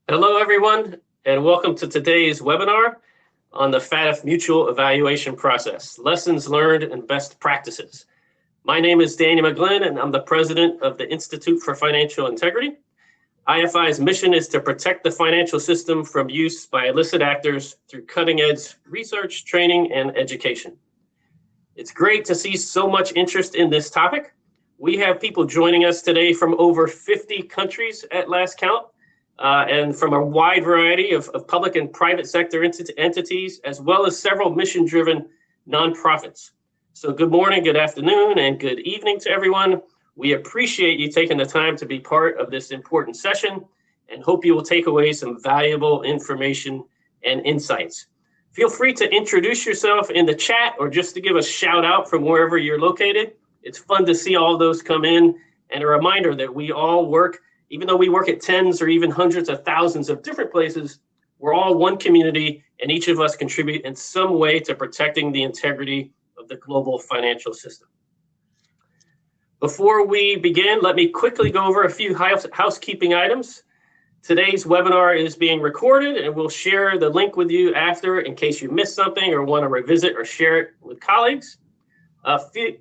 Hello, everyone, and welcome to today's webinar on the FATF Mutual Evaluation Process, Lessons Learned and Best Practices. My name is Daniel McGlynn, and I'm the president of the Institute for Financial Integrity. IFI's mission is to protect the financial system from use by illicit actors through cutting-edge research, training, and education. It's great to see so much interest in this topic. We have people joining us today from over 50 countries at last count, and from a wide variety of public and private sector entities, as well as several mission-driven nonprofits. So good morning, good afternoon, and good evening to everyone. We appreciate you taking the time to be part of this important session and hope you will take away some valuable information and insights. Feel free to introduce yourself in the chat or just to give a shout out from wherever you're located. It's fun to see all those come in, and a reminder that we all work, even though we work at tens or even hundreds of thousands of different places, we're all one community, and each of us contribute in some way to protecting the integrity of the global financial system. Before we begin, let me quickly go over a few housekeeping items. Today's webinar is being recorded, and we'll share the link with you after in case you missed something or want to revisit or share it with colleagues.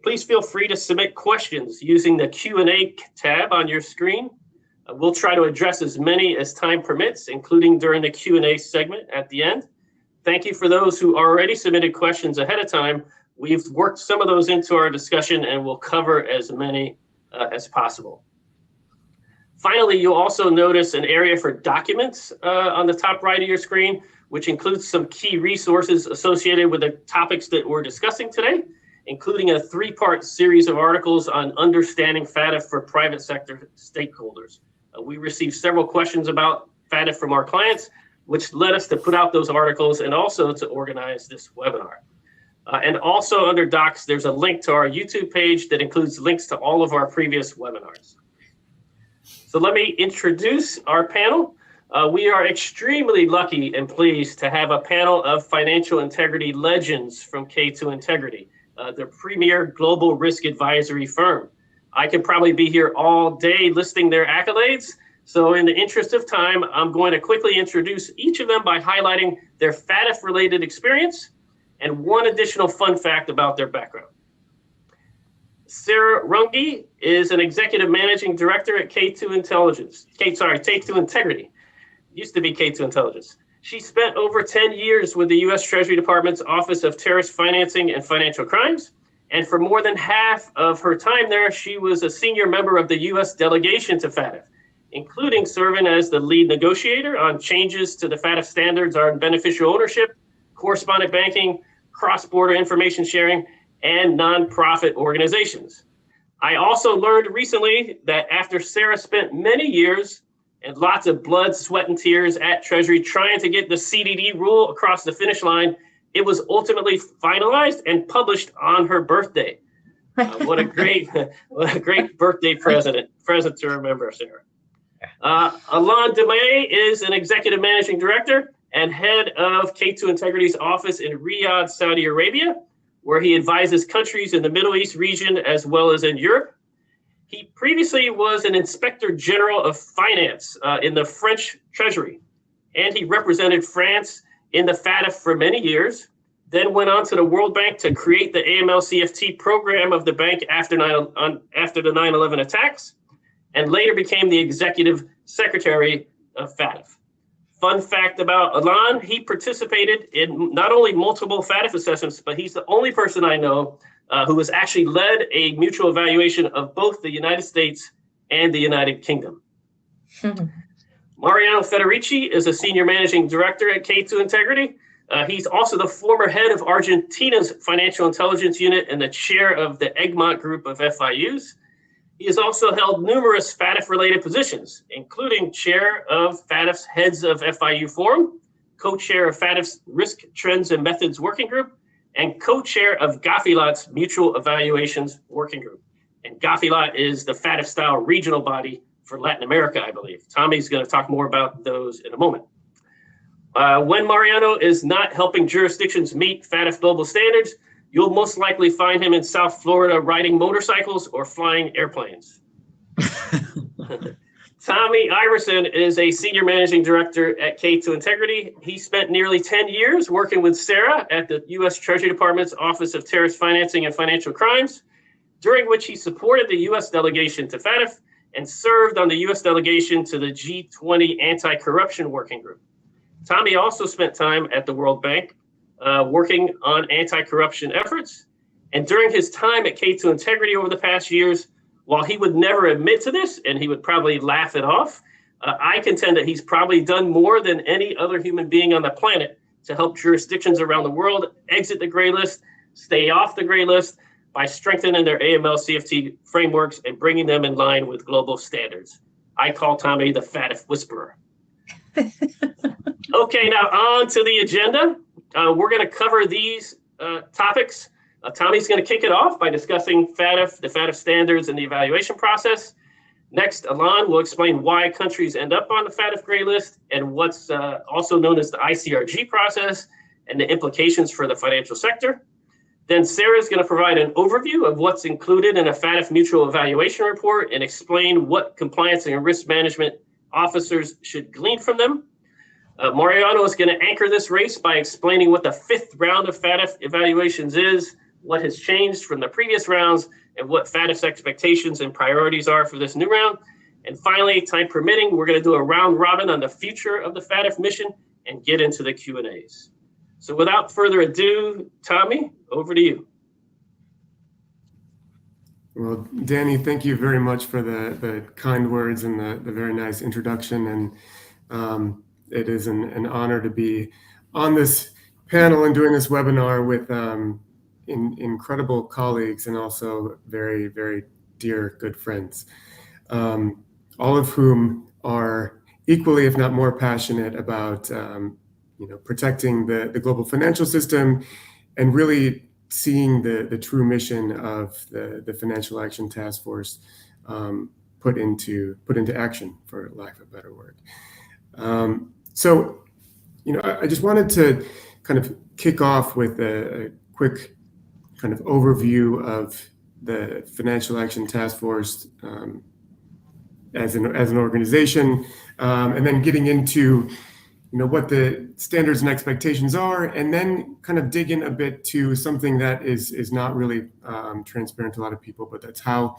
Please feel free to submit questions using the Q&A tab on your screen. We'll try to address as many as time permits, including during the Q&A segment at the end. Thank you for those who already submitted questions ahead of time. We've worked some of those into our discussion, and we'll cover as many as possible. Finally, you'll also notice an area for documents on the top right of your screen, which includes some key resources associated with the topics that we're discussing today, including a three-part series of articles on understanding FATF for private sector stakeholders. We received several questions about FATF from our clients, which led us to put out those articles and also to organize this webinar. And also under docs, there's a link to our YouTube page that includes links to all of our previous webinars. So let me introduce our panel. We are extremely lucky and pleased to have a panel of financial integrity legends from K2 Integrity, the premier global risk advisory firm. I could probably be here all day listing their accolades. So in the interest of time, I'm going to quickly introduce each of them by highlighting their FATF-related experience and one additional fun fact about their background. Sarah Runge is an executive managing director at K2 Integrity. Used to be K2 Intelligence. She spent over 10 years with the U.S. Treasury Department's Office of Terrorist Financing and Financial Crimes. And for more than half of her time there, she was a senior member of the U.S. delegation to FATF, including serving as the lead negotiator on changes to the FATF standards on beneficial ownership, correspondent banking, cross-border information sharing, and nonprofit organizations. I also learned recently that after Sarah spent many years and lots of blood, sweat, and tears at Treasury trying to get the CDD rule across the finish line, it was ultimately finalized and published on her birthday. What a great birthday present to remember, Sarah. Alain Demay is an executive managing director and head of K2 Integrity's office in Riyadh, Saudi Arabia, where he advises countries in the Middle East region as well as in Europe. He previously was an inspector general of finance in the French Treasury, and he represented France in the FATF for many years, then went on to the World Bank to create the AML-CFT program of the bank after the 9/11 attacks, and later became the executive secretary of FATF. Fun fact about Alain, he participated in not only multiple FATF assessments, but he's the only person I know who has actually led a mutual evaluation of both the United States and the United Kingdom. Mariano Federici is a senior managing director at K2 Integrity. He's also the former head of Argentina's financial intelligence unit and the chair of the Egmont group of FIUs. He has also held numerous FATF-related positions, including chair of FATF's Heads of FIU Forum, co-chair of FATF's Risk Trends and Methods Working Group, and co-chair of GAFILAT's Mutual Evaluations Working Group. And GAFILAT is the FATF-style regional body for Latin America, I believe. Tommy's going to talk more about those in a moment. When Mariano is not helping jurisdictions meet FATF global standards, you'll most likely find him in South Florida riding motorcycles or flying airplanes. Tommy Iverson is a senior managing director at K2 Integrity. He spent nearly 10 years working with Sarah at the U.S. Treasury Department's Office of Terrorist Financing and Financial Crimes, during which he supported the U.S. delegation to FATF and served on the U.S. delegation to the G20 Anti-Corruption Working Group. Tommy also spent time at the World Bank working on anti-corruption efforts. And during his time at K2 Integrity over the past years, while he would never admit to this, and he would probably laugh it off, I contend that he's probably done more than any other human being on the planet to help jurisdictions around the world exit the gray list, stay off the gray list, by strengthening their AML CFT frameworks and bringing them in line with global standards. I call Tommy the FATF whisperer. Okay, now on to the agenda. We're going to cover these topics. Tommy's going to kick it off by discussing FATF, the FATF standards, and the evaluation process. Next, Alon will explain why countries end up on the FATF gray list and what's also known as the ICRG process and the implications for the financial sector. Then Sarah's going to provide an overview of what's included in a FATF mutual evaluation report and explain what compliance and risk management officers should glean from them. Mariano is going to anchor this race by explaining what the 5th round of FATF evaluations is, what has changed from the previous rounds, and what FATF's expectations and priorities are for this new round. And finally, time permitting, we're going to do a round robin on the future of the FATF mission and get into the Q&As. So without further ado, Tommy, over to you. Well, Danny, thank you very much for the kind words and the very nice introduction. And it is an honor to be on this panel and doing this webinar with incredible colleagues and also very, very dear, good friends, all of whom are equally, if not more passionate about protecting the global financial system and really seeing the true mission of the Financial Action Task Force put into action, for lack of a better word. So, I just wanted to kind of kick off with a quick kind of overview of the Financial Action Task Force as an organization, and then getting into what the standards and expectations are, and then kind of dig in a bit to something that is not really transparent to a lot of people, but that's how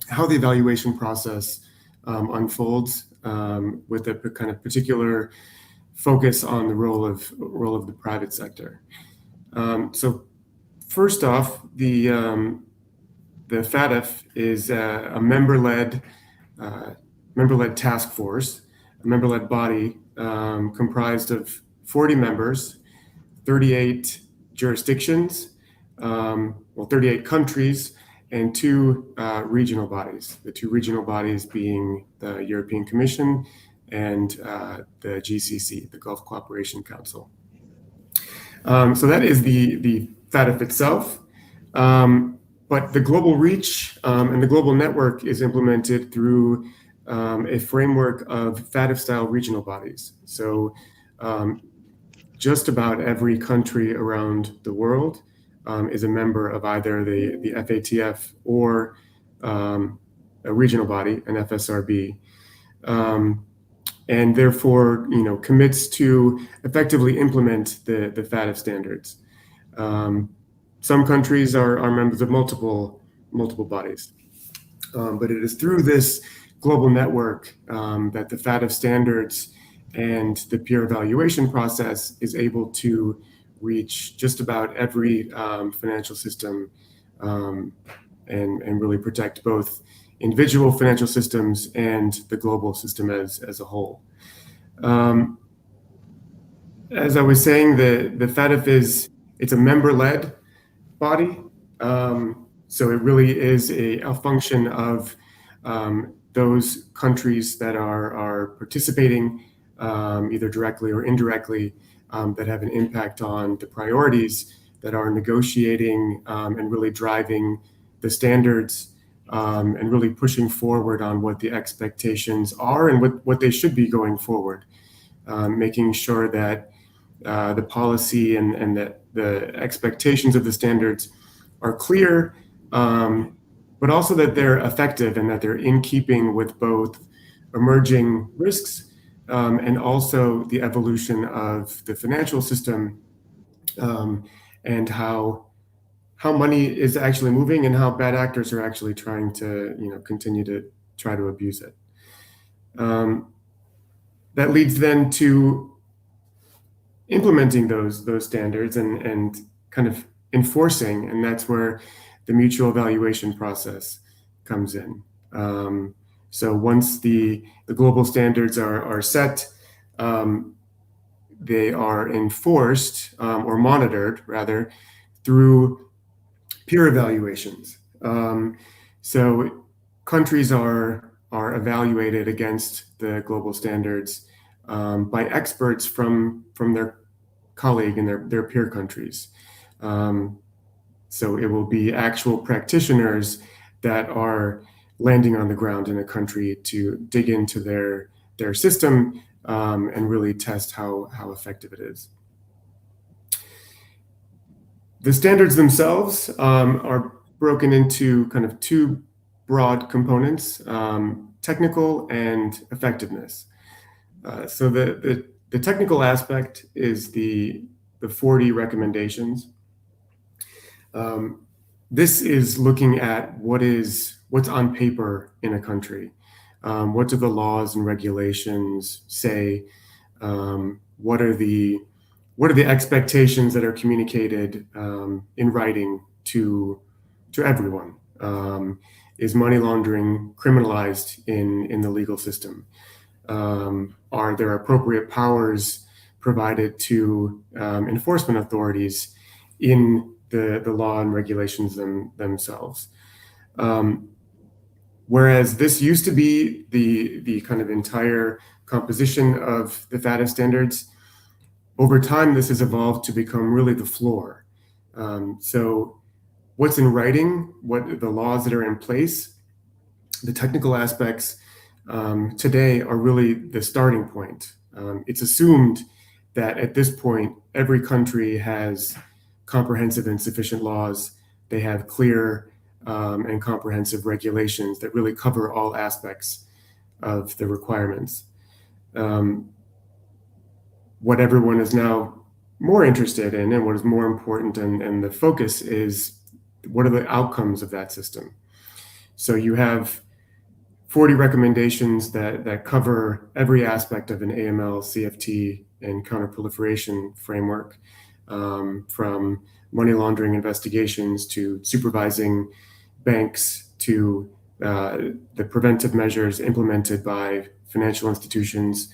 the evaluation process unfolds, with a kind of particular focus on the role of the private sector. So first off, the FATF is a member-led task force, a member-led body comprised of 40 members, 38 jurisdictions, 38 countries, and 2 regional bodies. The 2 regional bodies being the European Commission and the GCC, the Gulf Cooperation Council. So that is the FATF itself. But the global reach and the global network is implemented through a framework of FATF-style regional bodies. So just about every country around the world is a member of either the FATF or a regional body, an FSRB, and therefore commits to effectively implement the FATF standards. Some countries are members of multiple bodies, but it is through this global network that the FATF standards and the peer evaluation process is able to reach just about every financial system and really protect both individual financial systems and the global system as a whole. As I was saying, the FATF it's a member-led body, so it really is a function of those countries that are participating either directly or indirectly, that have an impact on the priorities that are negotiating and really driving the standards and really pushing forward on what the expectations are and what they should be going forward, making sure that the policy and that the expectations of the standards are clear, but also that they're effective and that they're in keeping with both emerging risks, and also the evolution of the financial system, and how money is actually moving and how bad actors are actually trying to continue to try to abuse it. That leads then to implementing those standards and kind of enforcing, and that's where the mutual evaluation process comes in. So once the global standards are set, they are enforced, or monitored rather, through peer evaluations. So countries are evaluated against the global standards by experts from their colleague and their peer countries. So it will be actual practitioners that are landing on the ground in a country to dig into their system, and really test how effective it is. The standards themselves are broken into kind of two broad components: technical and effectiveness. So the technical aspect is the 40 recommendations. This is looking at what's on paper in a country. What do the laws and regulations say? What are the expectations that are communicated in writing to everyone? Is money laundering criminalized in the legal system? Are there appropriate powers provided to enforcement authorities in the law and regulations themselves? Whereas this used to be the kind of entire composition of the FATF standards, over time this has evolved to become really the floor. So what's in writing, what the laws that are in place, the technical aspects today are really the starting point. It's assumed that at this point, every country has comprehensive and sufficient laws. They have clear and comprehensive regulations that really cover all aspects of the requirements. What everyone is now more interested in, and what is more important, and the focus is, what are the outcomes of that system? So you have 40 recommendations that cover every aspect of an AML, CFT, and counterproliferation framework, from money laundering investigations to supervising banks to the preventive measures implemented by financial institutions,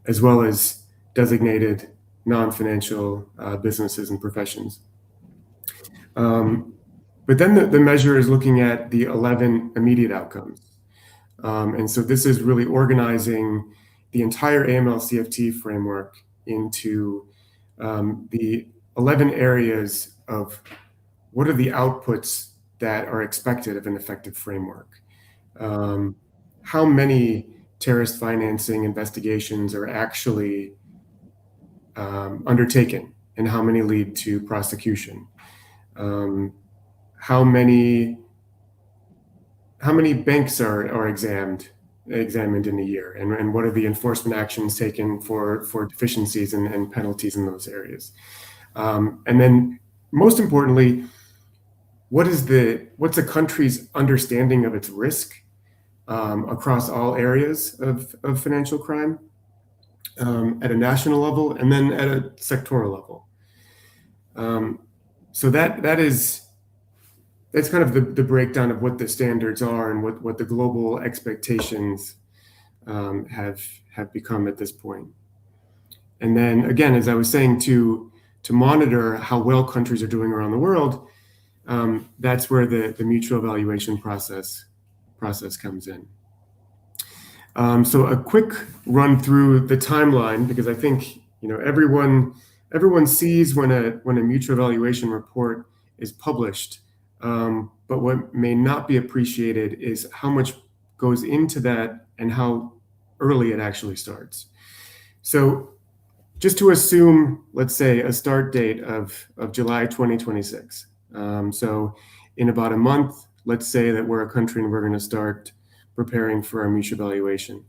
as well as designated non-financial businesses and professions. But then the measure is looking at the 11 immediate outcomes. And so this is really organizing the entire AML CFT framework into the 11 areas of what are the outputs that are expected of an effective framework. How many terrorist financing investigations are actually undertaken, and how many lead to prosecution? How many banks are examined in a year, and what are the enforcement actions taken for deficiencies and penalties in those areas? And then most importantly, what's a country's understanding of its risk across all areas of financial crime, at a national level and then at a sectoral level. So that's kind of the breakdown of what the standards are and what the global expectations have become at this point. And then again, as I was saying, to monitor how well countries are doing around the world, that's where the mutual evaluation process comes in. So a quick run through the timeline, because I think everyone sees when a mutual evaluation report is published, but what may not be appreciated is how much goes into that and how early it actually starts. So just to assume, let's say, a start date of July 2026. So in about a month, let's say that we're a country and we're going to start preparing for our mutual evaluation.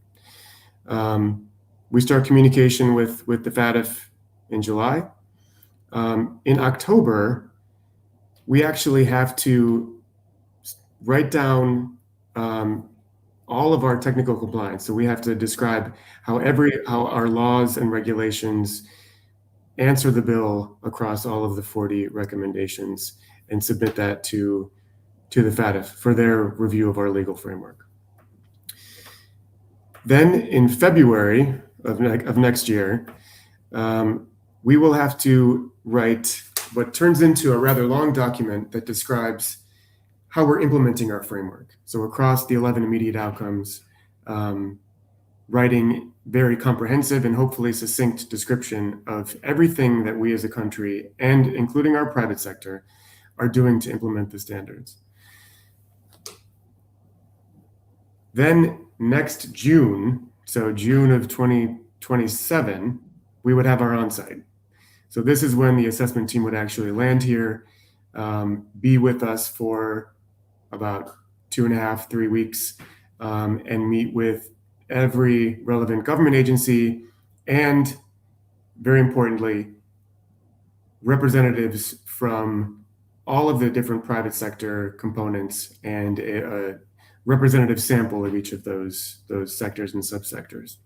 We start communication with the FATF in July. In October, we actually have to write down all of our technical compliance. So we have to describe how our laws and regulations answer the bill across all of the 40 recommendations and submit that to the FATF for their review of our legal framework. Then in February of next year, we will have to write what turns into a rather long document that describes how we're implementing our framework. So across the 11 immediate outcomes, writing very comprehensive and hopefully succinct description of everything that we as a country, and including our private sector, are doing to implement the standards. Then next June, so June of 2027, we would have our on-site. So this is when the assessment team would actually land here, be with us for about 2.5, 3 weeks, and meet with every relevant government agency and, very importantly, representatives from all of the different private sector components and a representative sample of each of those sectors and subsectors.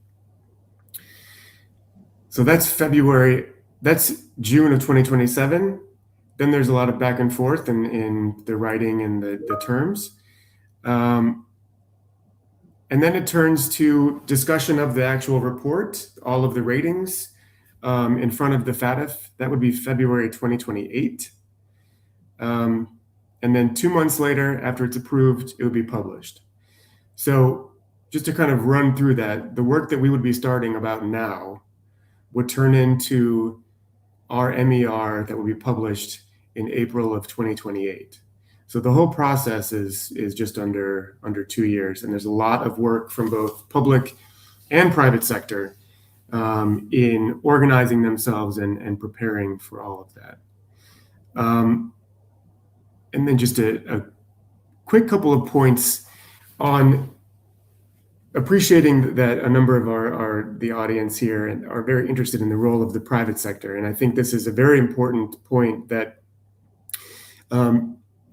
So that's June of 2027. Then there's a lot of back and forth in the writing and the terms. And then it turns to discussion of the actual report, all of the ratings in front of the FATF. That would be February 2028. And then 2 months later, after it's approved, it would be published. So just to kind of run through that, the work that we would be starting about now would turn into our MER that will be published in April of 2028. So the whole process is just under 2 years, and there's a lot of work from both public and private sector in organizing themselves and preparing for all of that. And then just a quick couple of points on appreciating that a number of the audience here are very interested in the role of the private sector. And I think this is a very important point that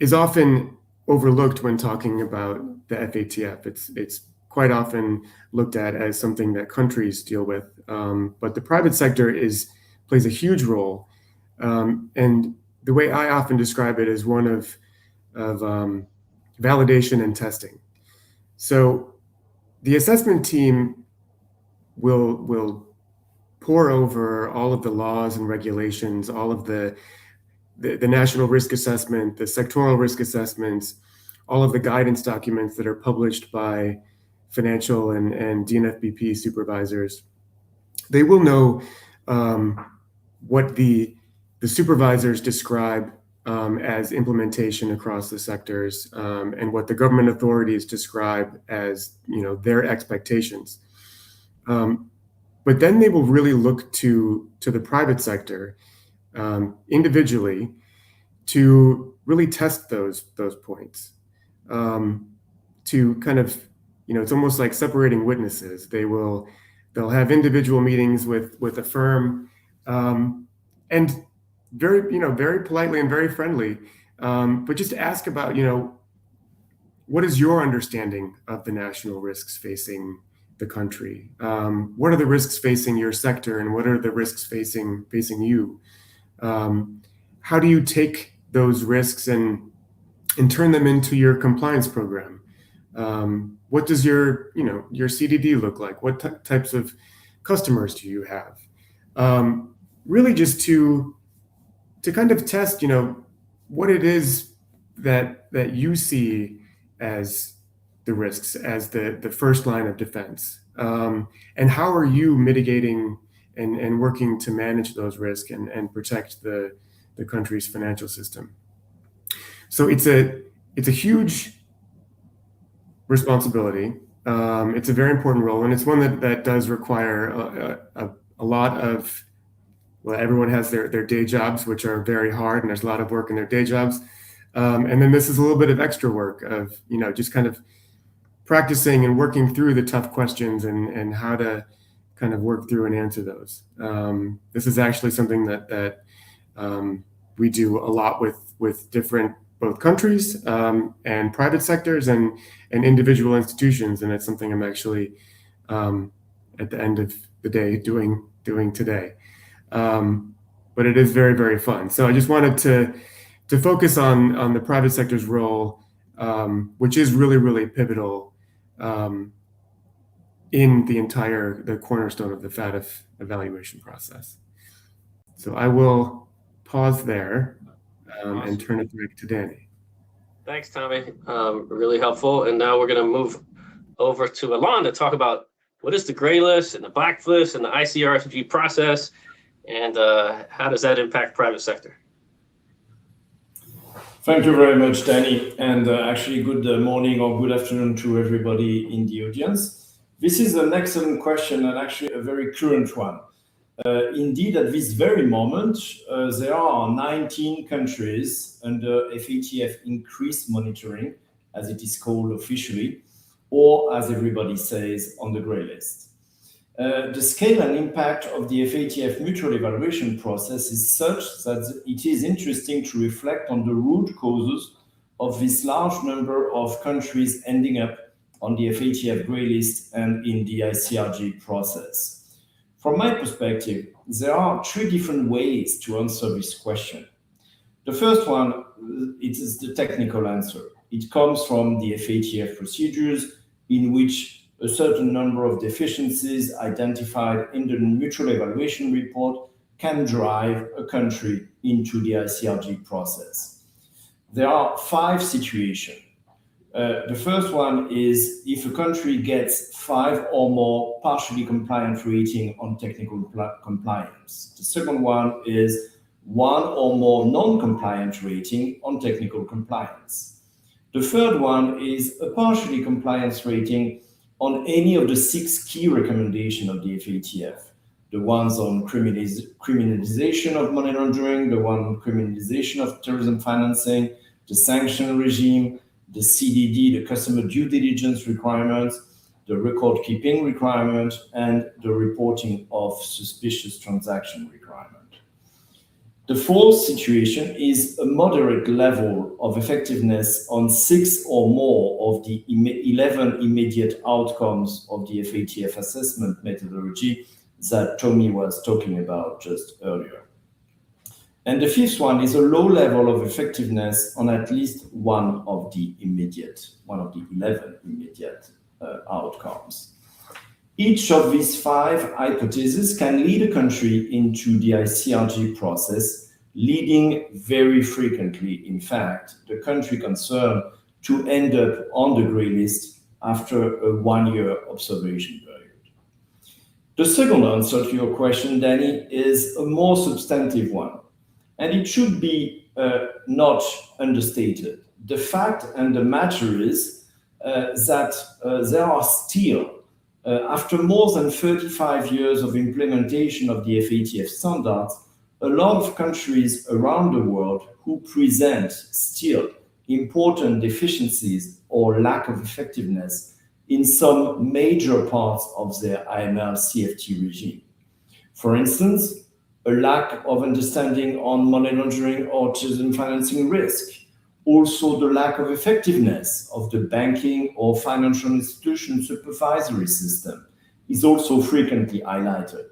is often overlooked when talking about the FATF. It's quite often looked at as something that countries deal with, but the private sector plays a huge role. And the way I often describe it is one of validation and testing. So the assessment team will pore over all of the laws and regulations, all of the national risk assessment, the sectoral risk assessments, all of the guidance documents that are published by financial and DNFBP supervisors. They will know what the supervisors describe as implementation across the sectors, and what the government authorities describe as their expectations. But then they will really look to the private sector individually to really test those points, to kind of it's almost like separating witnesses. They'll have individual meetings with a firm, and very politely and very friendly, but just ask about what is your understanding of the national risks facing the country? What are the risks facing your sector, and what are the risks facing you? How do you take those risks and turn them into your compliance program? What does your CDD look like? What types of customers do you have? Really just to kind of test, what it is that you see as the risks, as the first line of defense, and how are you mitigating and working to manage those risks and protect the country's financial system. So it's a huge responsibility. It's a very important role, and it's one that does require a lot of, well, everyone has their day jobs, which are very hard, and there's a lot of work in their day jobs. And then this is a little bit of extra work of, just kind of practicing and working through the tough questions and how to kind of work through and answer those. This is actually something that we do a lot with different both countries and private sectors and individual institutions, and it's something I'm actually at the end of the day doing today. But it is very, very fun. So I just wanted to focus on the private sector's role, which is really, really pivotal in the cornerstone of the FATF evaluation process. So I will pause there and turn it back to Danny. Thanks, Tommy. Really helpful. And now we're going to move over to Alon to talk about what is the gray list and the black list and the ICRG process, and how does that impact private sector? Thank you very much, Danny. And actually, good morning or good afternoon to everybody in the audience. This is an excellent question and actually a very current one. Indeed, at this very moment, there are 19 countries under FATF increased monitoring, as it is called officially, or as everybody says, on the grey list. The scale and impact of the FATF mutual evaluation process is such that it is interesting to reflect on the root causes of this large number of countries ending up on the FATF grey list and in the ICRG process. From my perspective, there are three different ways to answer this question. The first one, it is the technical answer. It comes from the FATF procedures in which a certain number of deficiencies identified in the mutual evaluation report can drive a country into the ICRG process. There are 5 situations. The first one is if a country gets 5 or more partially compliant rating on technical compliance. The second one is 1 or more non-compliant rating on technical compliance. The third one is a partially compliance rating on any of the 6 key recommendations of the FATF. The ones on criminalization of money laundering, the one on criminalization of terrorism financing, the sanction regime, the CDD, the customer due diligence requirements, the record keeping requirement, and the reporting of suspicious transaction requirement. The fourth situation is a moderate level of effectiveness on 6 or more of the 11 immediate outcomes of the FATF assessment methodology that Tommy was talking about just earlier. And the fifth one is a low level of effectiveness on at least one of the 11 immediate outcomes. Each of these 5 hypotheses can lead a country into the ICRG process, leading very frequently, in fact, the country concerned to end up on the grey list after a 1-year observation period. The second answer to your question, Danny, is a more substantive one. And it should be not understated. The fact and the matter is that there are still, after more than 35 years of implementation of the FATF standards, a lot of countries around the world who present still important deficiencies or lack of effectiveness in some major parts of their AML-CFT regime. For instance, a lack of understanding on money laundering or terrorism financing risk. Also, the lack of effectiveness of the banking or financial institution supervisory system is also frequently highlighted.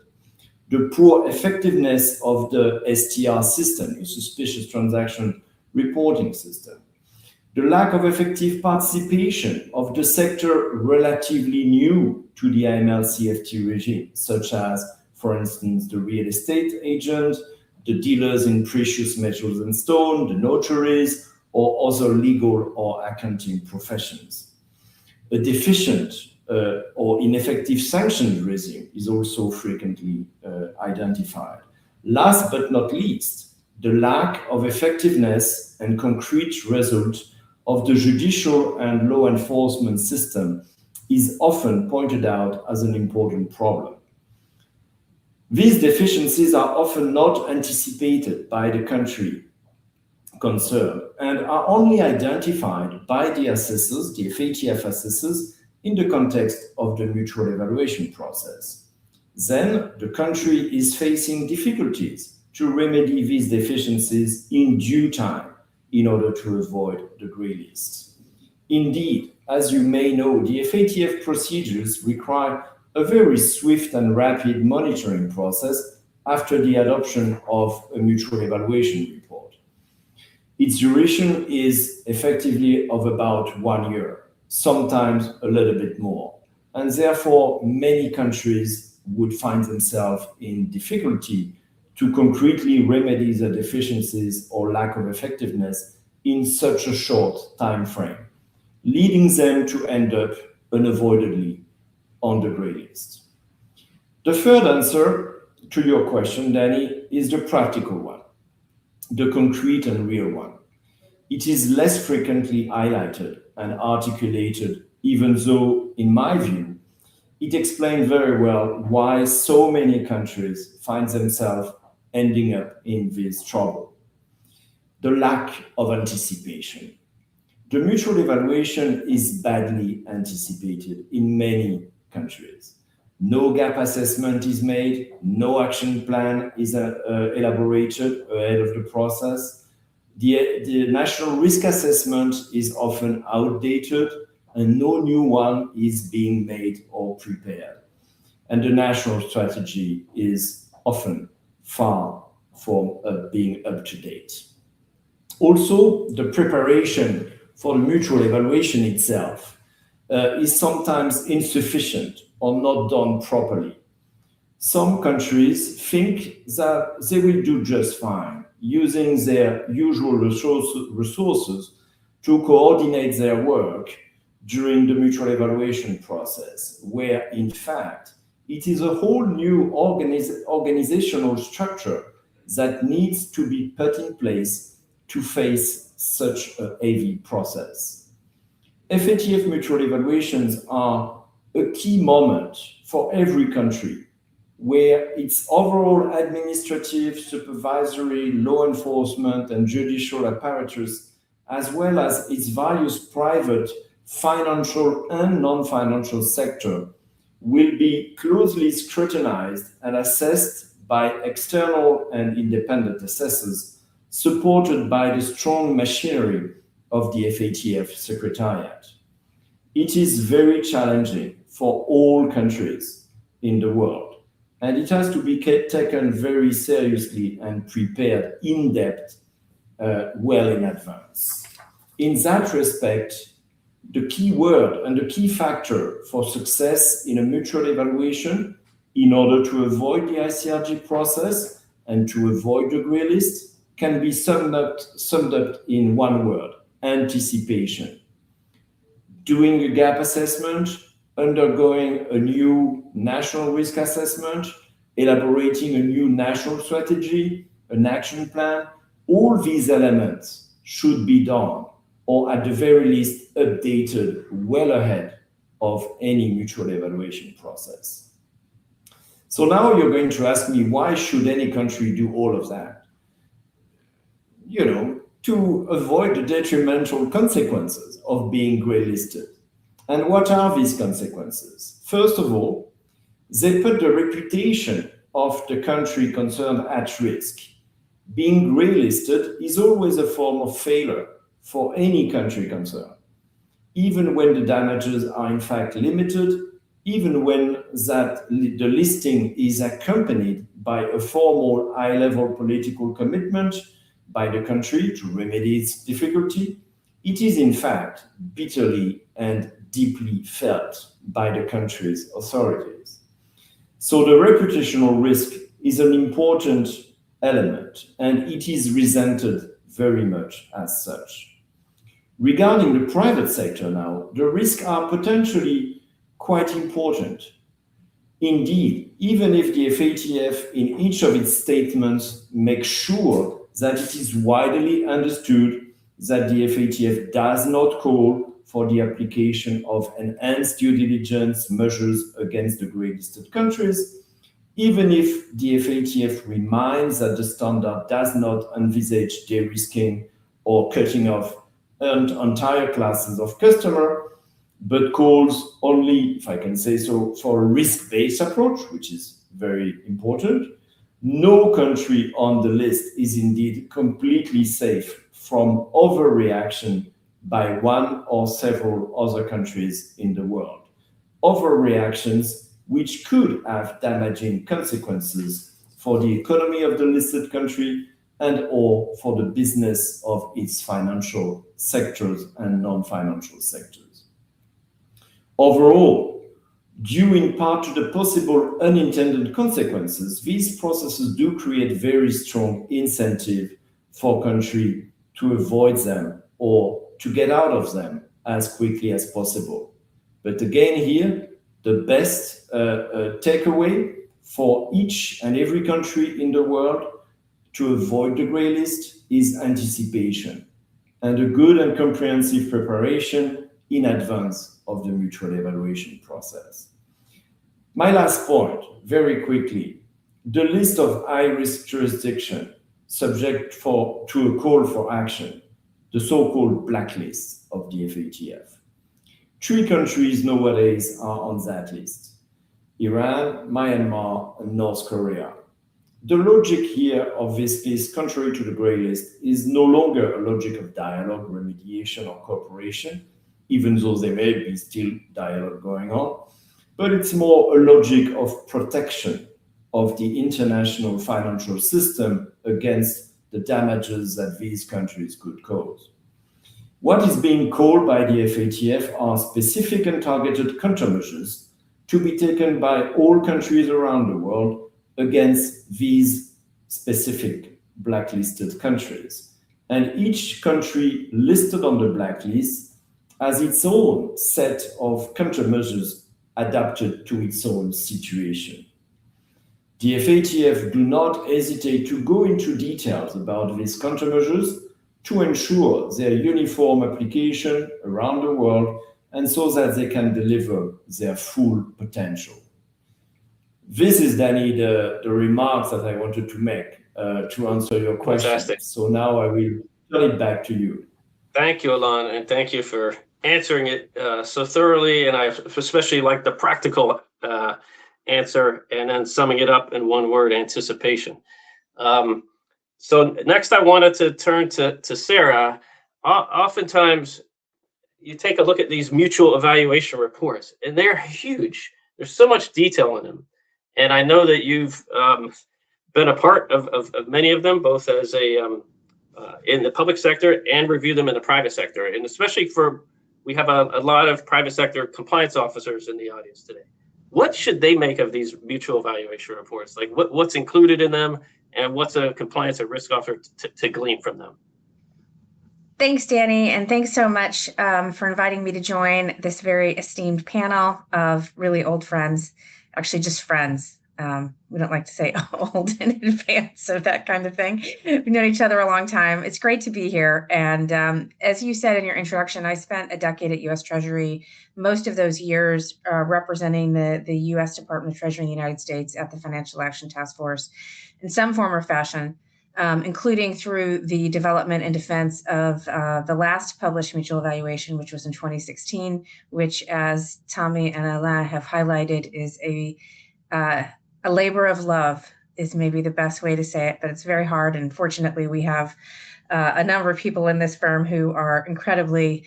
The poor effectiveness of the STR system, the suspicious transaction reporting system. The lack of effective participation of the sector relatively new to the AML-CFT regime, such as, for instance, the real estate agent, the dealers in precious metals and stone, the notaries, or other legal or accounting professions. A deficient or ineffective sanctions regime is also frequently identified. Last but not least, the lack of effectiveness and concrete result of the judicial and law enforcement system is often pointed out as an important problem. These deficiencies are often not anticipated by the country concerned and are only identified by the assessors, the FATF assessors, in the context of the mutual evaluation process. Then the country is facing difficulties to remedy these deficiencies in due time in order to avoid the grey list. Indeed, as you may know, the FATF procedures require a very swift and rapid monitoring process after the adoption of a mutual evaluation report. Its duration is effectively of about 1 year, sometimes a little bit more, and therefore many countries would find themselves in difficulty to concretely remedy the deficiencies or lack of effectiveness in such a short time frame, leading them to end up unavoidably on the grey list. The third answer to your question, Danny, is the practical one, the concrete and real one. It is less frequently highlighted and articulated, even though, in my view, it explains very well why so many countries find themselves ending up in this trouble. The lack of anticipation. The mutual evaluation is badly anticipated in many countries. No gap assessment is made, no action plan is elaborated ahead of the process. The national risk assessment is often outdated and no new one is being made or prepared. And the national strategy is often far from being up to date. Also, the preparation for the mutual evaluation itself is sometimes insufficient or not done properly. Some countries think that they will do just fine, using their usual resources to coordinate their work during the mutual evaluation process, where in fact it is a whole new organizational structure that needs to be put in place to face such a heavy process. FATF mutual evaluations are a key moment for every country, where its overall administrative, supervisory, law enforcement, and judicial apparatus, as well as its various private, financial, and non-financial sector, will be closely scrutinized and assessed by external and independent assessors, supported by the strong machinery of the FATF Secretariat. It is very challenging for all countries in the world, and it has to be taken very seriously and prepared in depth, well in advance. In that respect, the key word and the key factor for success in a mutual evaluation, in order to avoid the ICRG process and to avoid the grey list, can be summed up in one word: anticipation. Doing a gap assessment, undergoing a new national risk assessment, elaborating a new national strategy, an action plan, all these elements should be done, or at the very least updated well ahead of any mutual evaluation process. So now you're going to ask me, why should any country do all of that? To avoid the detrimental consequences of being grey listed. And what are these consequences? First of all, they put the reputation of the country concerned at risk. Being grey listed is always a form of failure for any country concerned, even when the damages are in fact limited, even when the listing is accompanied by a formal high-level political commitment by the country to remedy its difficulty. It is in fact bitterly and deeply felt by the country's authorities. So the reputational risk is an important element, and it is resented very much as such. Regarding the private sector now, the risks are potentially quite important. Indeed, even if the FATF in each of its statements makes sure that it is widely understood that the FATF does not call for the application of enhanced due diligence measures against the grey-listed countries, even if the FATF reminds that the standard does not envisage de-risking or cutting off entire classes of customers, but calls only, if I can say so, for a risk-based approach, which is very important. No country on the list is indeed completely safe from overreaction by one or several other countries in the world. Overreactions which could have damaging consequences for the economy of the listed country and or for the business of its financial sectors and non-financial sectors. Overall, due in part to the possible unintended consequences, these processes do create very strong incentive for countries to avoid them or to get out of them as quickly as possible. But again here, the best takeaway for each and every country in the world to avoid the gray list is anticipation and a good and comprehensive preparation in advance of the mutual evaluation process. My last point, very quickly, the list of high-risk jurisdiction subject to a call for action, the so-called blacklist of the FATF. 3 countries nowadays are on that list: Iran, Myanmar, and North Korea. The logic here of this list, contrary to the grey list, is no longer a logic of dialogue, remediation, or cooperation, even though there may be still dialogue going on, but it's more a logic of protection of the international financial system against the damages that these countries could cause. What is being called by the FATF are specific and targeted countermeasures to be taken by all countries around the world against these specific blacklisted countries. And each country listed on the blacklist has its own set of countermeasures adapted to its own situation. The FATF do not hesitate to go into details about these countermeasures to ensure their uniform application around the world and so that they can deliver their full potential. This is, Danny, the remarks that I wanted to make to answer your question. Fantastic. So now I will turn it back to you. Thank you, Alain, and thank you for answering it so thoroughly. And I especially like the practical answer and then summing it up in one word: anticipation. So next I wanted to turn to Sarah. Oftentimes you take a look at these mutual evaluation reports and they're huge. There's so much detail in them. And I know that you've been a part of many of them, both as in the public sector and review them in the private sector. And especially we have a lot of private sector compliance officers in the audience today. What should they make of these mutual evaluation reports? Like what's included in them and what's a compliance or risk officer to glean from them? Thanks, Danny, and thanks so much for inviting me to join this very esteemed panel of really old friends, actually just friends. We don't like to say old in advance of that kind of thing. We've known each other a long time. It's great to be here. And as you said in your introduction, I spent a decade at U.S. Treasury, most of those years representing the U.S. Department of Treasury in the United States at the Financial Action Task Force in some form or fashion, including through the development and defense of the last published mutual evaluation, which was in 2016, which, as Tommy and Alain have highlighted, is a labor of love is maybe the best way to say it, but it's very hard. And fortunately, we have a number of people in this firm who are incredibly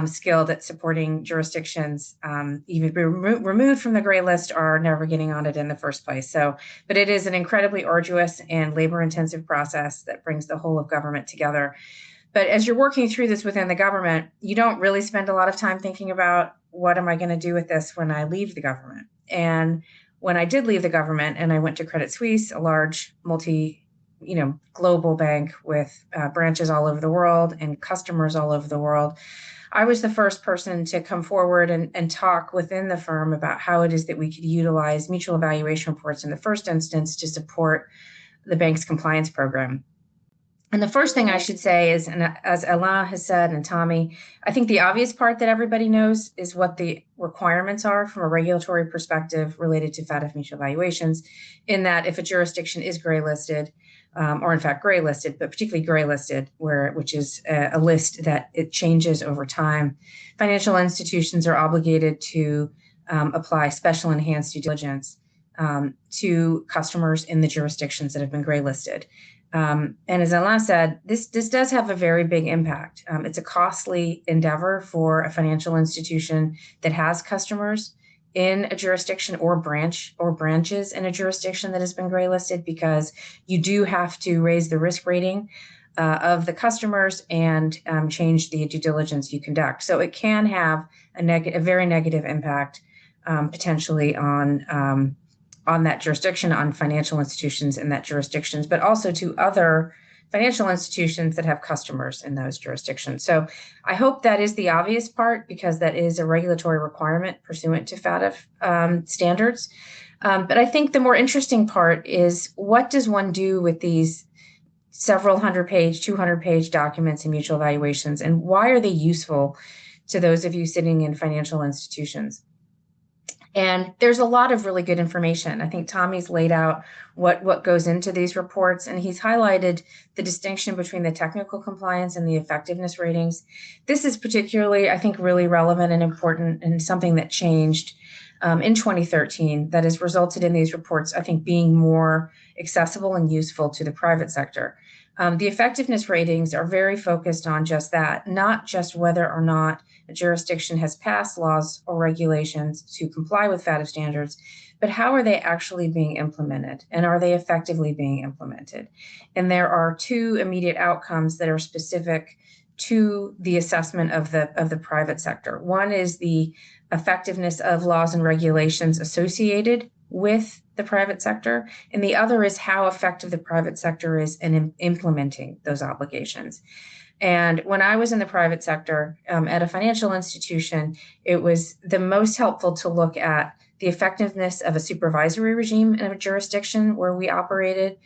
skilled at supporting jurisdictions, even removed from the gray list or never getting on it in the first place. But it is an incredibly arduous and labor-intensive process that brings the whole of government together. But as you're working through this within the government, you don't really spend a lot of time thinking about what am I going to do with this when I leave the government. And when I did leave the government and I went to Credit Suisse, a large global bank with branches all over the world and customers all over the world, I was the first person to come forward and talk within the firm about how it is that we could utilize mutual evaluation reports in the first instance to support the bank's compliance program. And the first thing I should say is, and as Alain has said, and Tommy, I think the obvious part that everybody knows is what the requirements are from a regulatory perspective related to FATF mutual evaluations, in that if a jurisdiction is gray listed, or in fact gray listed, but particularly gray listed, which is a list that it changes over time. Financial institutions are obligated to apply special enhanced due diligence to customers in the jurisdictions that have been gray listed. And as Alain said, this does have a very big impact. It's a costly endeavor for a financial institution that has customers in a jurisdiction or branches in a jurisdiction that has been gray listed, because you do have to raise the risk rating of the customers and change the due diligence you conduct. So it can have a very negative impact potentially on that jurisdiction, on financial institutions in that jurisdictions, but also to other financial institutions that have customers in those jurisdictions. So I hope that is the obvious part, because that is a regulatory requirement pursuant to FATF standards. But I think the more interesting part is, what does one do with these several 100-page, 200-page documents and mutual evaluations, and why are they useful to those of you sitting in financial institutions? And there's a lot of really good information. I think Tommy's laid out what goes into these reports, and he's highlighted the distinction between the technical compliance and the effectiveness ratings. This is particularly, I think, really relevant and important, and something that changed in 2013 that has resulted in these reports, I think, being more accessible and useful to the private sector. The effectiveness ratings are very focused on just that, not just whether or not a jurisdiction has passed laws or regulations to comply with FATF standards, but how are they actually being implemented, and are they effectively being implemented? And there are two immediate outcomes that are specific to the assessment of the private sector. One is the effectiveness of laws and regulations associated with the private sector, and the other is how effective the private sector is in implementing those obligations. And when I was in the private sector at a financial institution, it was the most helpful to look at the effectiveness of a supervisory regime in a jurisdiction where we operated,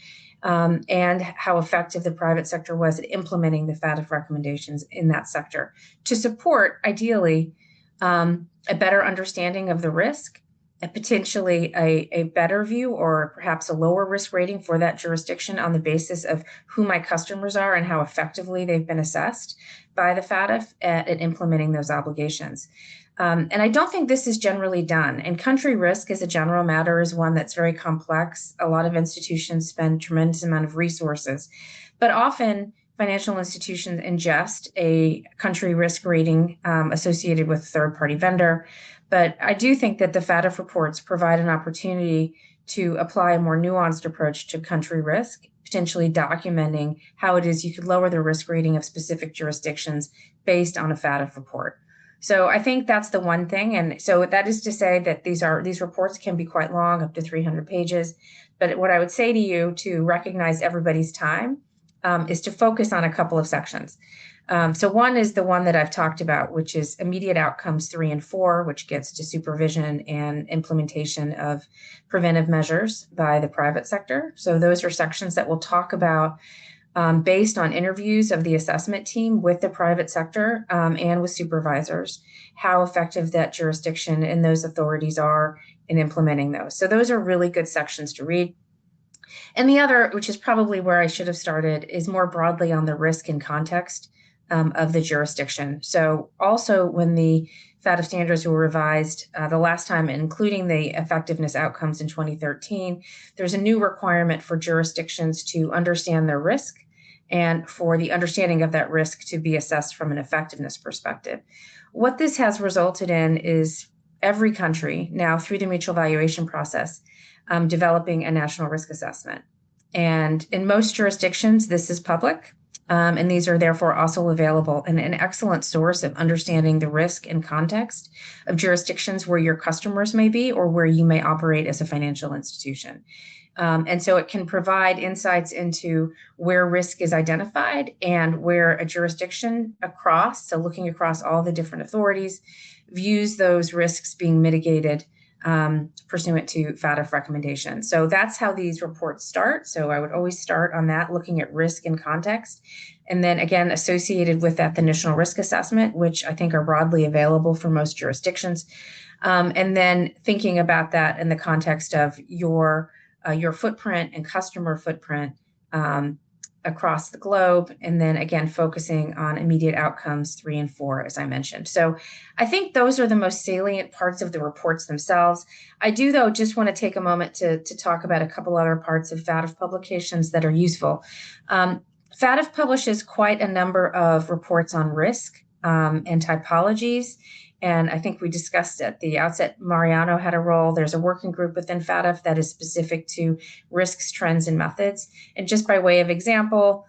and how effective the private sector was at implementing the FATF recommendations in that sector to support, ideally, a better understanding of the risk, and potentially a better view or perhaps a lower risk rating for that jurisdiction on the basis of who my customers are and how effectively they've been assessed by the FATF at implementing those obligations. And I don't think this is generally done. And country risk as a general matter is one that's very complex. A lot of institutions spend a tremendous amount of resources, but often financial institutions ingest a country risk rating associated with a third-party vendor. But I do think that the FATF reports provide an opportunity to apply a more nuanced approach to country risk, potentially documenting how it is you could lower the risk rating of specific jurisdictions based on a FATF report. So I think that's the one thing. And so that is to say that these reports can be quite long, up to 300 pages. But what I would say to you, to recognize everybody's time, is to focus on a couple of sections. So one is the one that I've talked about, which is immediate outcomes 3 and 4, which gets to supervision and implementation of preventive measures by the private sector. So those are sections that we'll talk about based on interviews of the assessment team with the private sector and with supervisors, how effective that jurisdiction and those authorities are in implementing those. So those are really good sections to read. And the other, which is probably where I should have started, is more broadly on the risk and context of the jurisdiction. So also when the FATF standards were revised the last time, including the effectiveness outcomes in 2013, there's a new requirement for jurisdictions to understand their risk and for the understanding of that risk to be assessed from an effectiveness perspective. What this has resulted in is every country now, through the mutual evaluation process, developing a national risk assessment. And in most jurisdictions, this is public. And these are therefore also available and an excellent source of understanding the risk and context of jurisdictions where your customers may be or where you may operate as a financial institution. And so it can provide insights into where risk is identified and where a jurisdiction across, so looking across all the different authorities, views those risks being mitigated pursuant to FATF recommendations. So that's how these reports start. So I would always start on that, looking at risk and context. And then again, associated with that, the national risk assessment, which I think are broadly available for most jurisdictions. And then thinking about that in the context of your footprint and customer footprint across the globe, and then again focusing on immediate outcomes 3 and 4, as I mentioned. So I think those are the most salient parts of the reports themselves. I do, though, just want to take a moment to talk about a couple other parts of FATF publications that are useful. FATF publishes quite a number of reports on risk and typologies. And I think we discussed at the outset, Mariano had a role. There's a working group within FATF that is specific to risks, trends, and methods. And just by way of example,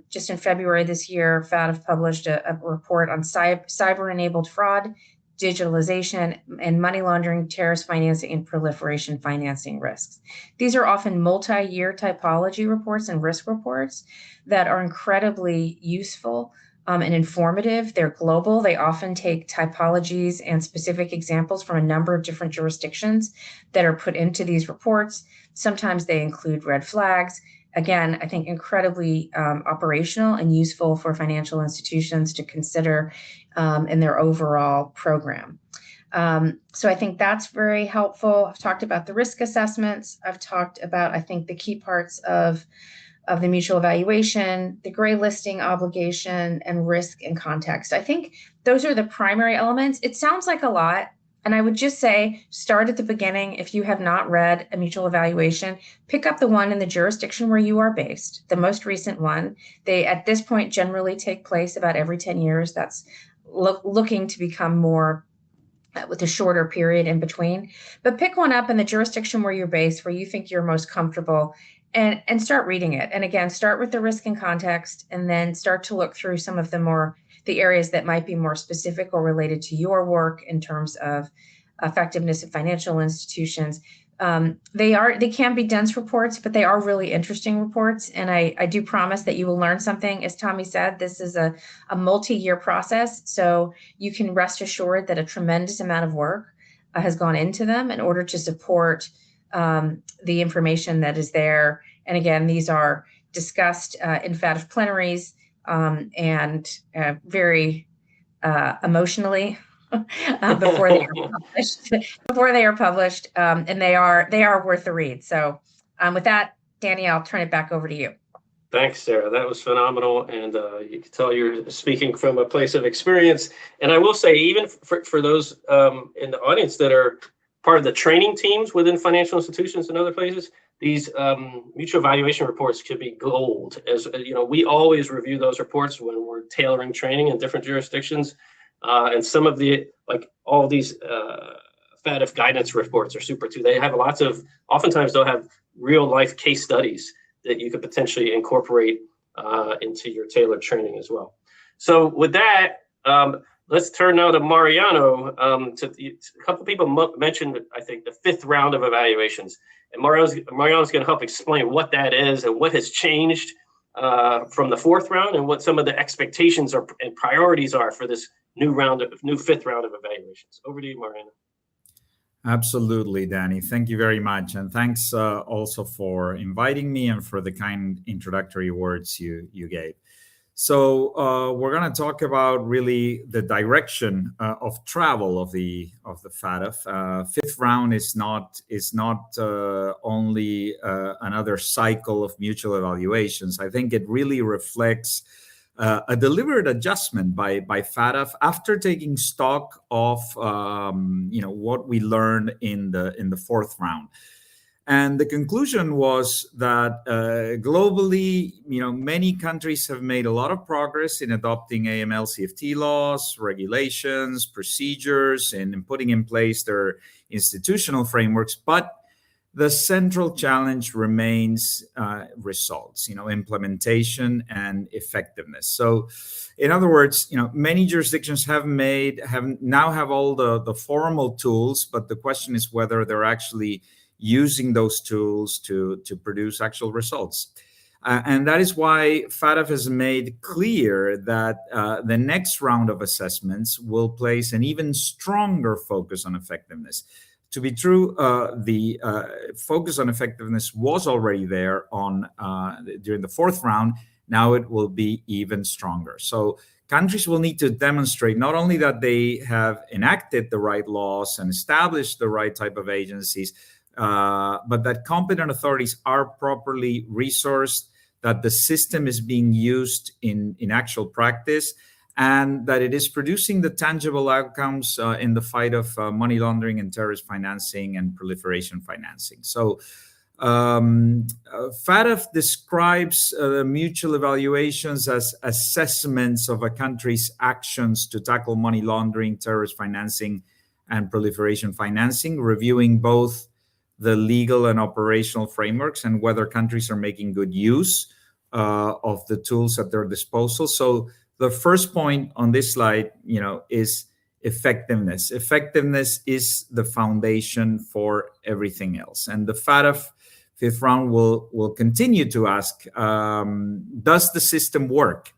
just in February this year, FATF published a report on cyber-enabled fraud, digitalization, and money laundering, terrorist financing, and proliferation financing risks. These are often multi-year typology reports and risk reports that are incredibly useful and informative. They're global. They often take typologies and specific examples from a number of different jurisdictions that are put into these reports. Sometimes they include red flags. Again, I think incredibly operational and useful for financial institutions to consider in their overall program. So I think that's very helpful. I've talked about the risk assessments. I've talked about, I think, the key parts of the mutual evaluation, the gray listing obligation, and risk and context. I think those are the primary elements. It sounds like a lot. And I would just say, start at the beginning. If you have not read a mutual evaluation, pick up the one in the jurisdiction where you are based, the most recent one. They, at this point, generally take place about every 10 years. That's looking to become more with a shorter period in between. But pick one up in the jurisdiction where you're based, where you think you're most comfortable, and start reading it. And again, start with the risk and context, and then start to look through some of the areas that might be more specific or related to your work in terms of effectiveness of financial institutions. They can be dense reports, but they are really interesting reports. And I do promise that you will learn something. As Tommy said, this is a multi-year process. So you can rest assured that a tremendous amount of work has gone into them in order to support the information that is there. And again, these are discussed in FATF plenaries and very emotionally before they are published. And they are worth the read. So with that, Danny, I'll turn it back over to you. Thanks, Sarah. That was phenomenal. And you can tell you're speaking from a place of experience. And I will say, even for those in the audience that are part of the training teams within financial institutions and other places, these mutual evaluation reports could be gold. As you know, we always review those reports when we're tailoring training in different jurisdictions. And some of all these FATF guidance reports are super too. They have oftentimes they'll have real life case studies that you could potentially incorporate into your tailored training as well. So with that, let's turn now to Mariano. A couple people mentioned, I think, the 5th round of evaluations. And Mariano's going to help explain what that is and what has changed from the 4th round and what some of the expectations and priorities are for this new 5th round of evaluations. Over to you, Mariano. Absolutely, Danny. Thank you very much. And thanks also for inviting me and for the kind introductory words you gave. So we're going to talk about really the direction of travel of the FATF. 5th round is not only another cycle of mutual evaluations. I think it really reflects a deliberate adjustment by FATF after taking stock of what we learned in the 4th round. And the conclusion was that globally, many countries have made a lot of progress in adopting AML CFT laws, regulations, procedures, and in putting in place their institutional frameworks. But the central challenge remains results, implementation and effectiveness. So, in other words, many jurisdictions now have all the formal tools, but the question is whether they're actually using those tools to produce actual results. And that is why FATF has made clear that the next round of assessments will place an even stronger focus on effectiveness. To be true, the focus on effectiveness was already there during the 4th round. Now it will be even stronger. So countries will need to demonstrate not only that they have enacted the right laws and established the right type of agencies, but that competent authorities are properly resourced, that the system is being used in actual practice, and that it is producing the tangible outcomes in the fight of money laundering and terrorist financing and proliferation financing. So FATF describes mutual evaluations as assessments of a country's actions to tackle money laundering, terrorist financing, and proliferation financing, reviewing both the legal and operational frameworks and whether countries are making good use of the tools at their disposal. So the first point on this slide, is effectiveness. Effectiveness is the foundation for everything else. And the FATF fifth round will continue to ask, does the system work?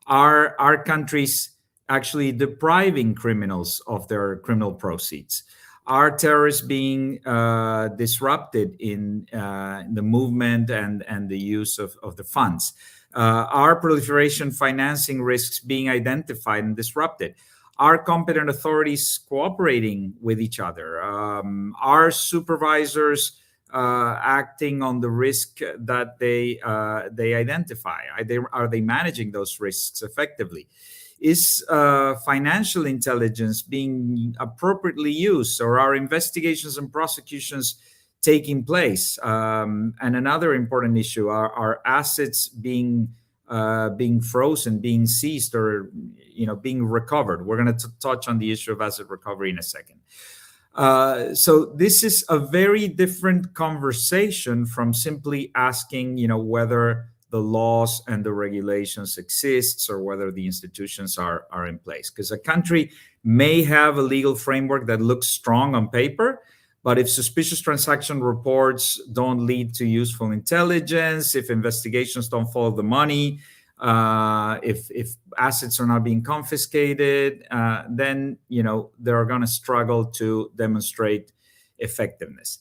Are countries actually depriving criminals of their criminal proceeds? Are terrorists being disrupted in the movement and the use of the funds? Are proliferation financing risks being identified and disrupted? Are competent authorities cooperating with each other? Are supervisors acting on the risk that they identify? Are they managing those risks effectively? Is financial intelligence being appropriately used, or are investigations and prosecutions taking place? And another important issue, are assets being frozen, being seized, or being recovered? We're going to touch on the issue of asset recovery in a second. So this is a very different conversation from simply asking, whether the laws and the regulations exists or whether the institutions are in place. Because a country may have a legal framework that looks strong on paper, but if suspicious transaction reports don't lead to useful intelligence, if investigations don't follow the money, if assets are not being confiscated, then they're going to struggle to demonstrate effectiveness.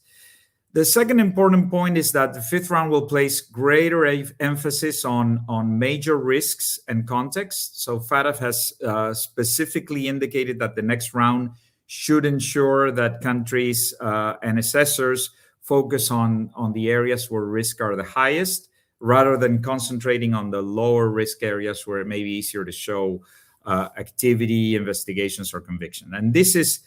The second important point is that the fifth round will place greater emphasis on major risks and context. So FATF has specifically indicated that the next round should ensure that countries and assessors focus on the areas where risks are the highest, rather than concentrating on the lower risk areas where it may be easier to show activity, investigations, or conviction. And this is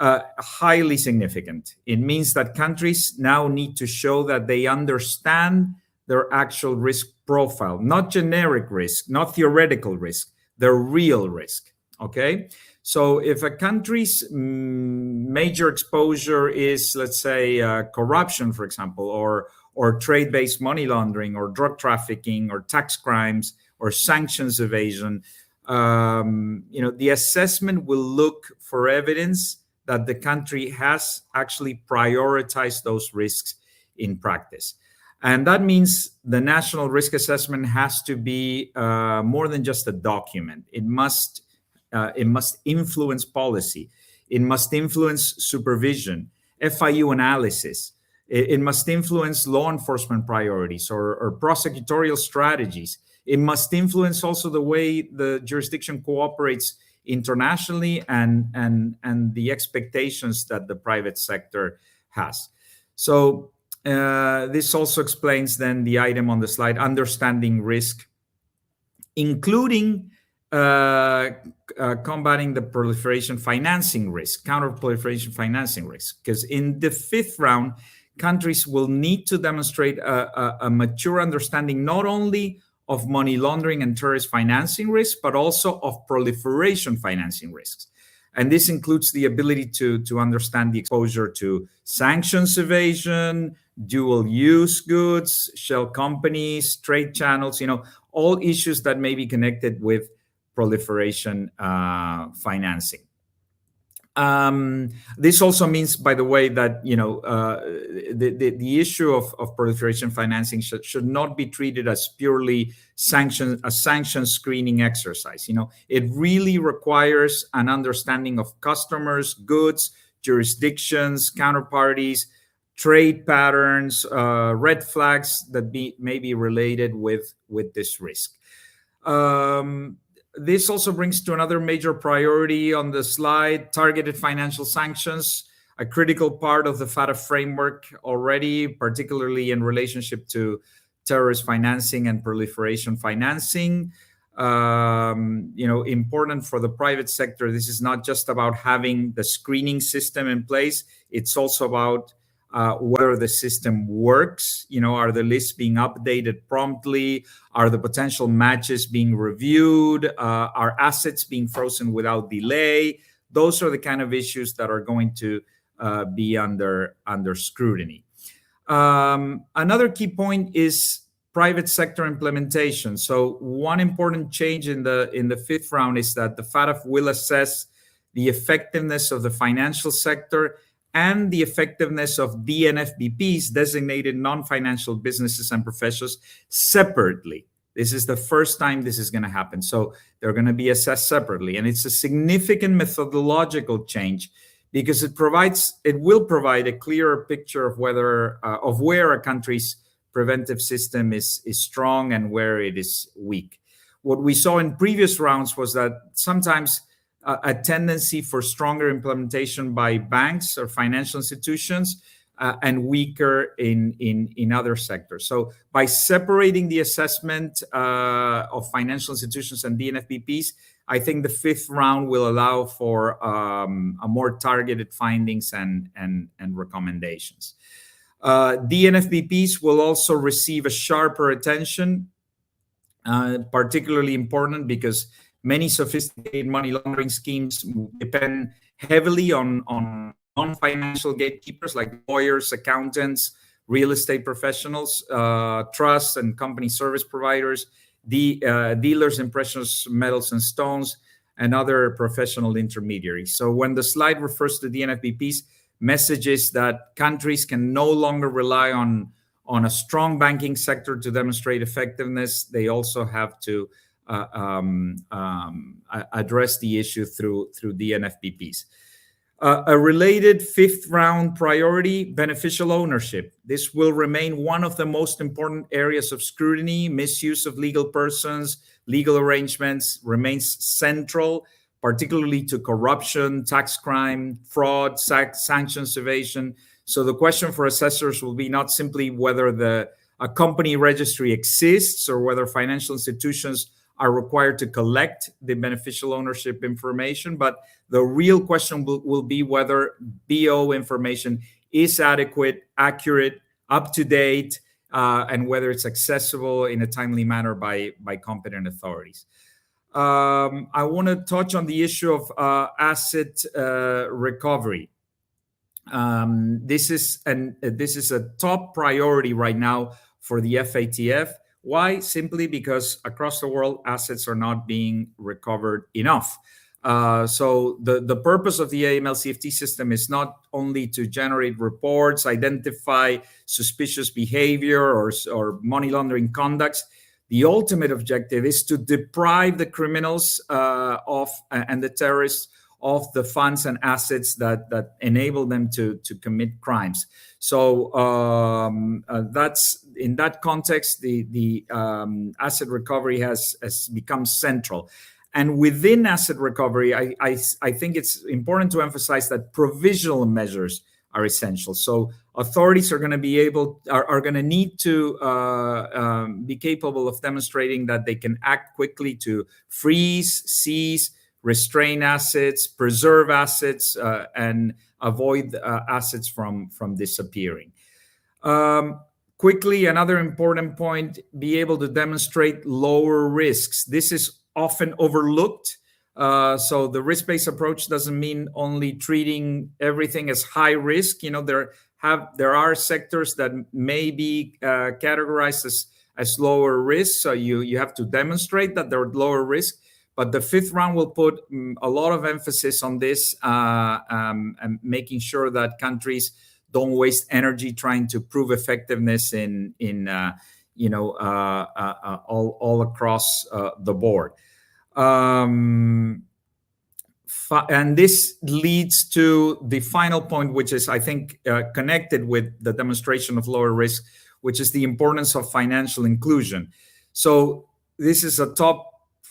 highly significant. It means that countries now need to show that they understand their actual risk profile, not generic risk, not theoretical risk, their real risk. Okay? So if a country's major exposure is, let's say, corruption, for example, or trade-based money laundering, or drug trafficking, or tax crimes, or sanctions evasion, the assessment will look for evidence that the country has actually prioritized those risks in practice. And that means the national risk assessment has to be more than just a document. It must influence policy. It must influence supervision, FIU analysis. It must influence law enforcement priorities or prosecutorial strategies. It must influence also the way the jurisdiction cooperates internationally and the expectations that the private sector has. So this also explains then the item on the slide, understanding risk, including combating the proliferation financing risk, counter-proliferation financing risk. Because in the fifth round, countries will need to demonstrate a mature understanding not only of money laundering and terrorist financing risks, but also of proliferation financing risks. And this includes the ability to understand the exposure to sanctions evasion, dual-use goods, shell companies, trade channels, all issues that may be connected with proliferation financing. This also means, by the way, that the issue of proliferation financing should not be treated as purely a sanction screening exercise. It really requires an understanding of customers, goods, jurisdictions, counterparties, trade patterns, red flags that may be related with this risk. This also brings to another major priority on the slide, targeted financial sanctions, a critical part of the FATF framework already, particularly in relationship to terrorist financing and proliferation financing. Important for the private sector. This is not just about having the screening system in place. It's also about whether the system works. Are the lists being updated promptly? Are the potential matches being reviewed? Are assets being frozen without delay? Those are the kind of issues that are going to be under scrutiny. Another key point is private sector implementation. So one important change in the fifth round is that the FATF will assess the effectiveness of the financial sector and the effectiveness of DNFBPs, designated non-financial businesses and professions, separately. This is the first time this is going to happen. So they're going to be assessed separately. And it's a significant methodological change because it will provide a clearer picture of where a country's preventive system is strong and where it is weak. What we saw in previous rounds was that sometimes a tendency for stronger implementation by banks or financial institutions and weaker in other sectors. So by separating the assessment of financial institutions and DNFBPs, I think the fifth round will allow for a more targeted findings and recommendations. DNFBPs will also receive a sharper attention, particularly important because many sophisticated money laundering schemes depend heavily on non-financial gatekeepers like lawyers, accountants, real estate professionals, trusts and company service providers, dealers in precious metals and stones, and other professional intermediaries. So when the slide refers to DNFBPs, messages that countries can no longer rely on a strong banking sector to demonstrate effectiveness. They also have to address the issue through DNFBPs. A related fifth round priority, beneficial ownership. This will remain one of the most important areas of scrutiny. Misuse of legal persons, legal arrangements remains central, particularly to corruption, tax crime, fraud, sanctions evasion. So the question for assessors will be not simply whether a company registry exists or whether financial institutions are required to collect the beneficial ownership information, but the real question will be whether BO information is adequate, accurate, up to date, and whether it's accessible in a timely manner by competent authorities. I want to touch on the issue of asset recovery. This is a top priority right now for the FATF. Why? Simply because across the world, assets are not being recovered enough. So the purpose of the AML-CFT system is not only to generate reports, identify suspicious behavior or money laundering conducts. The ultimate objective is to deprive the criminals and the terrorists of the funds and assets that enable them to commit crimes. So that's in that context, the asset recovery has become central. And within asset recovery, I think it's important to emphasize that provisional measures are essential. So authorities are going to need to be capable of demonstrating that they can act quickly to freeze, seize, restrain assets, preserve assets, and avoid assets from disappearing. Quickly, another important point, be able to demonstrate lower risks. This is often overlooked. So the risk-based approach doesn't mean only treating everything as high risk. There are sectors that may be categorized as lower risk. So you have to demonstrate that they're lower risk. But the fifth round will put a lot of emphasis on this and making sure that countries don't waste energy trying to prove effectiveness in all across the board. And this leads to the final point, which is, I think, connected with the demonstration of lower risk, which is the importance of financial inclusion. So this is a top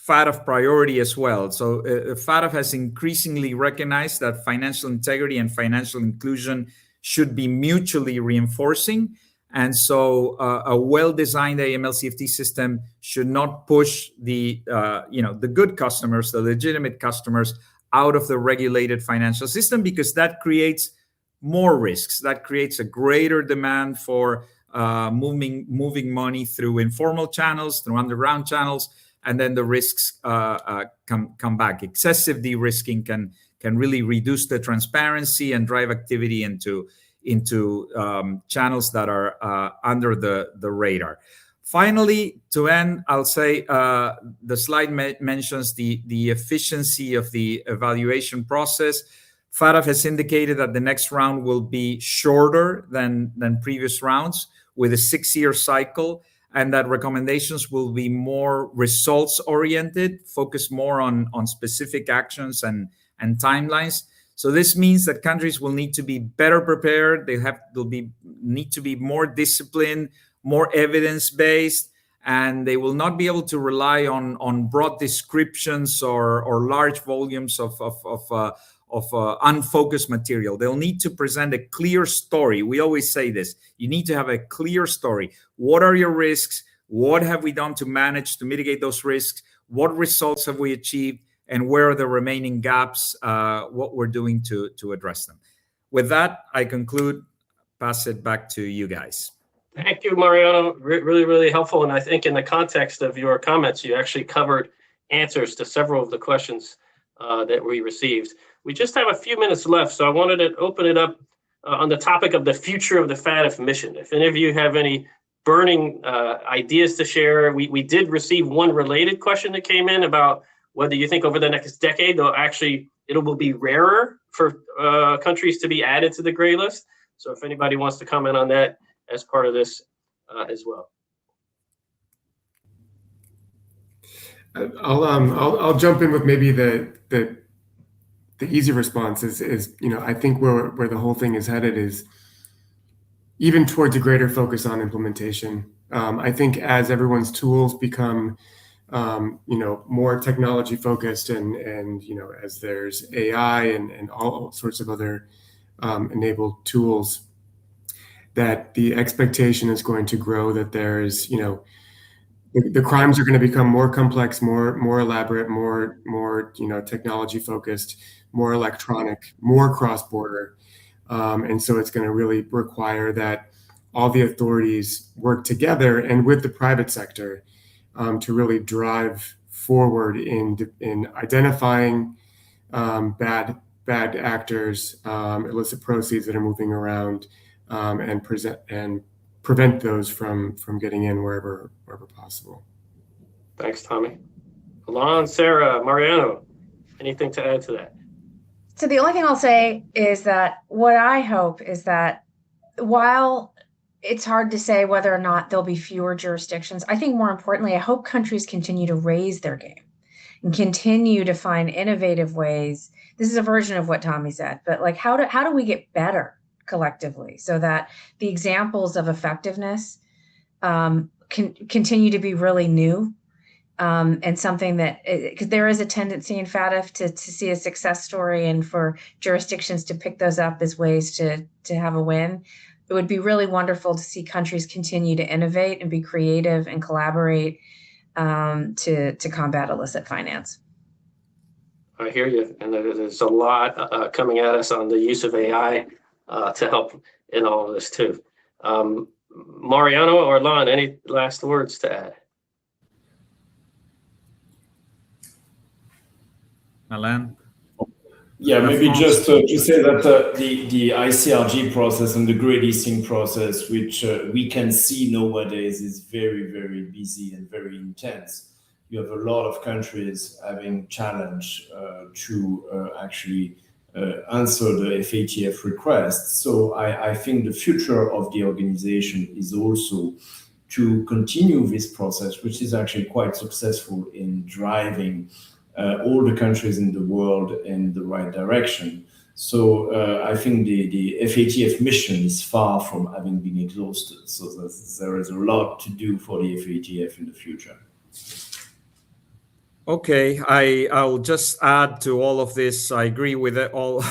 FATF priority as well. So FATF has increasingly recognized that financial integrity and financial inclusion should be mutually reinforcing. And so a well-designed AML-CFT system should not push the good customers, the legitimate customers, out of the regulated financial system, because that creates more risks. That creates a greater demand for moving money through informal channels, through underground channels, and then the risks come back. Excessive de-risking can really reduce the transparency and drive activity into channels that are under the radar. Finally, to end, I'll say the slide mentions the efficiency of the evaluation process. FATF has indicated that the next round will be shorter than previous rounds, with a 6-year cycle, and that recommendations will be more results-oriented, focus more on specific actions and timelines. So this means that countries will need to be better prepared. They'll need to be more disciplined, more evidence-based, and they will not be able to rely on broad descriptions or large volumes of unfocused material. They'll need to present a clear story. We always say this. You need to have a clear story. What are your risks? What have we done to mitigate those risks? What results have we achieved? And where are the remaining gaps, what we're doing to address them. With that, I conclude, pass it back to you guys. Thank you, Mariano. Really, really helpful. And I think in the context of your comments, you actually covered answers to several of the questions that we received. We just have a few minutes left, so I wanted to open it up on the topic of the future of the FATF mission. If any of you have any burning ideas to share, we did receive one related question that came in about whether you think over the next decade, it will be rarer for countries to be added to the gray list. So if anybody wants to comment on that as part of this as well. I'll jump in with maybe the easy response is I think where the whole thing is headed is even towards a greater focus on implementation. I think as everyone's tools become more technology focused and as there's AI and all sorts of other enabled tools, that the expectation is going to grow, that there's the crimes are going to become more complex, more elaborate, more technology focused, more electronic, more cross-border, and so it's going to really require that all the authorities work together and with the private sector to really drive forward in identifying bad actors, illicit proceeds that are moving around, and prevent those from getting in wherever possible. Thanks, Tommy. Alon, Sarah, Mariano, anything to add to that? So the only thing I'll say is that what I hope is that while it's hard to say whether or not there'll be fewer jurisdictions, I think more importantly, I hope countries continue to raise their game and continue to find innovative ways. This is a version of what Tommy said, but like how do we get better collectively so that the examples of effectiveness can continue to be really new, and something that, because there is a tendency in FATF to see a success story and for jurisdictions to pick those up as ways to have a win. It would be really wonderful to see countries continue to innovate and be creative and collaborate to combat illicit finance. I hear you, and there's a lot coming at us on the use of AI to help in all of this too. Mariano or Lon, any last words to add? Alain? Yeah, maybe just to say that the ICRG process and the gray listing process, which we can see nowadays, is very, very busy and very intense. You have a lot of countries having challenge to actually answer the FATF requests. So I think the future of the organization is also to continue this process, which is actually quite successful in driving all the countries in the world in the right direction. So I think the FATF mission is far from having been exhausted. So there is a lot to do for the FATF in the future. Okay, I'll just add to all of this. I agree with all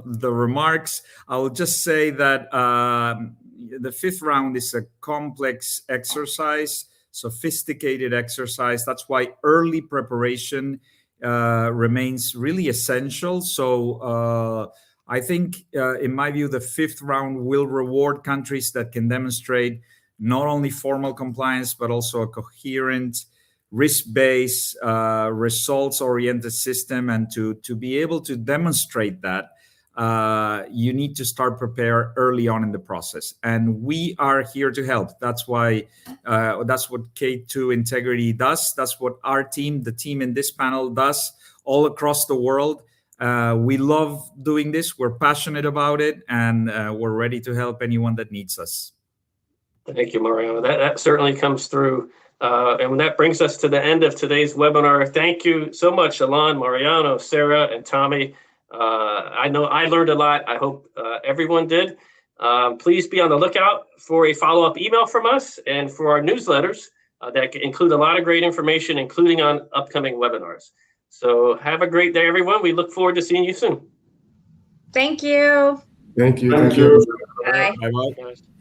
the remarks. I'll just say that the fifth round is a complex exercise, sophisticated exercise. That's why early preparation remains really essential. So I think, in my view, the fifth round will reward countries that can demonstrate not only formal compliance, but also a coherent, risk-based, results-oriented system. And to be able to demonstrate that, you need to start prepare early on in the process. And we are here to help. That's why, that's what K2 Integrity does. That's what our team, the team in this panel, does all across the world. We love doing this. We're passionate about it, and we're ready to help anyone that needs us. Thank you, Mariano. That certainly comes through. And that brings us to the end of today's webinar. Thank you so much, Alon, Mariano, Sarah, and Tommy. I know I learned a lot. I hope everyone did. Please be on the lookout for a follow-up email from us and for our newsletters that include a lot of great information, including on upcoming webinars. So have a great day, everyone. We look forward to seeing you soon. Thank you. Thank you. Thank you. Bye. Bye-bye.